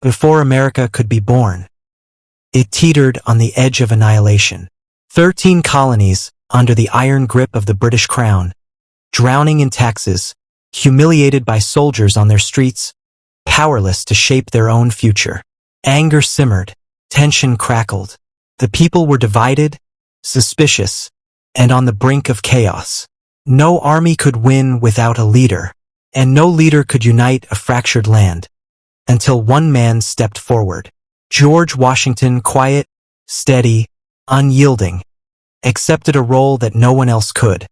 Before America could be born, it teetered on the edge of annihilation. 13 colonies, under the iron grip of the British Crown, drowning in taxes, humiliated by soldiers on their streets, powerless to shape their own future. Anger simmered, tension crackled. The people were divided, suspicious, and on the brink of chaos. No army could win without a leader, and no leader could unite a fractured land, until one man stepped forward. George Washington, quiet, steady, unyielding, accepted a role that no one else could.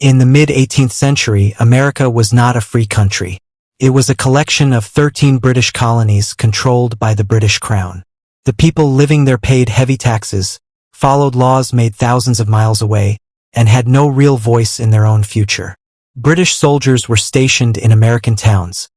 In the mid-18th century, America was not a free country. It was a collection of 13 British colonies controlled by the British Crown. The people living there paid heavy taxes, followed laws made thousands of miles away, and had no real voice in their own future. British soldiers were stationed in American towns,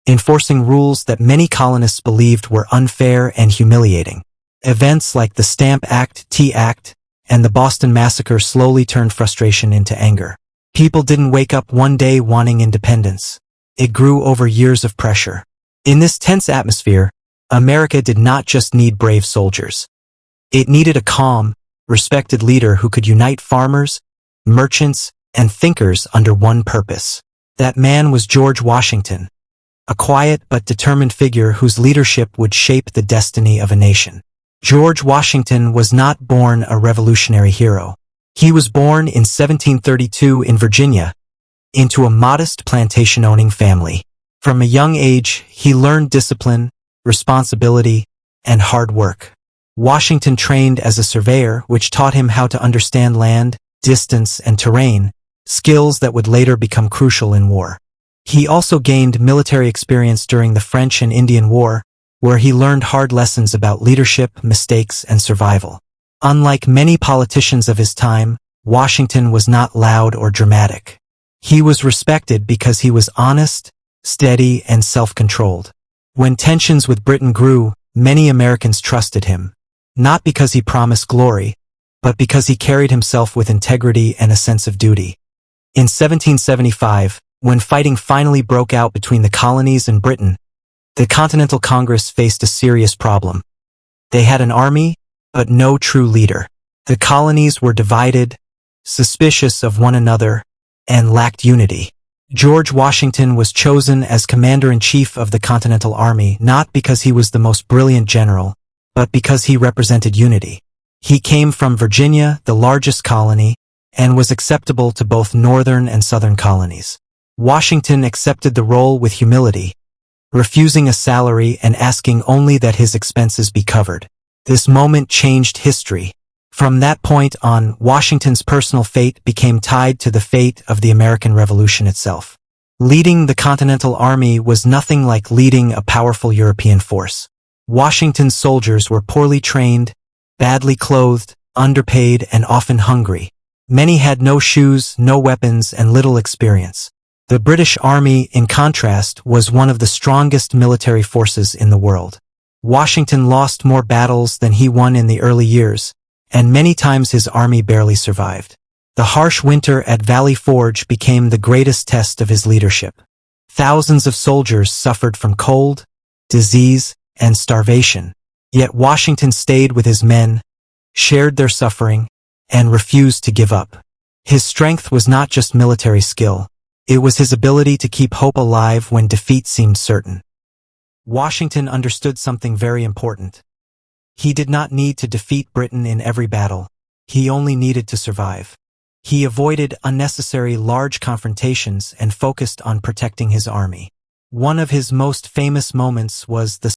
enforcing rules that many colonists believed were unfair and humiliating. Events like the Stamp Act, Tea Act, and the Boston Massacre slowly turned frustration into anger. People didn't wake up one day wanting independence. It grew over years of pressure. In this tense atmosphere, America did not just need brave soldiers. It needed a calm, respected leader who could unite farmers, merchants, and thinkers under one purpose. That man was George Washington, a quiet but determined figure whose leadership would shape the destiny of a nation. George Washington was not born a revolutionary hero. He was born in 1732 in Virginia, into a modest plantation-owning family. From a young age, he learned discipline, responsibility, and hard work. Washington trained as a surveyor, which taught him how to understand land, distance, and terrain, skills that would later become crucial in war. He also gained military experience during the French and Indian War, where he learned hard lessons about leadership, mistakes, and survival. Unlike many politicians of his time, Washington was not loud or dramatic. He was respected because he was honest, steady, and self-controlled. When tensions with Britain grew, many Americans trusted him, not because he promised glory, but because he carried himself with integrity and a sense of duty. In 1775, when fighting finally broke out between the colonies and Britain, the Continental Congress faced a serious problem. They had an army, but no true leader. The colonies were divided, suspicious of one another, and lacked unity. George Washington was chosen as commander-in-chief of the Continental Army not because he was the most brilliant general, but because he represented unity. He came from Virginia, the largest colony, and was acceptable to both northern and southern colonies. Washington accepted the role with humility, refusing a salary and asking only that his expenses be covered. This moment changed history. From that point on, Washington's personal fate became tied to the fate of the American Revolution itself. Leading the Continental Army was nothing like leading a powerful European force. Washington's soldiers were poorly trained, badly clothed, underpaid, and often hungry. Many had no shoes, no weapons, and little experience. The British Army, in contrast, was one of the strongest military forces in the world. Washington lost more battles than he won in the early years, and many times his army barely survived. The harsh winter at Valley Forge became the greatest test of his leadership. Thousands of soldiers suffered from cold, disease, and starvation. Yet Washington stayed with his men, shared their suffering, and refused to give up. His strength was not just military skill. It was his ability to keep hope alive when defeat seemed certain. Washington understood something very important. He did not need to defeat Britain in every battle. He only needed to survive. He avoided unnecessary large confrontations and focused on protecting his army. One of his most famous moments was the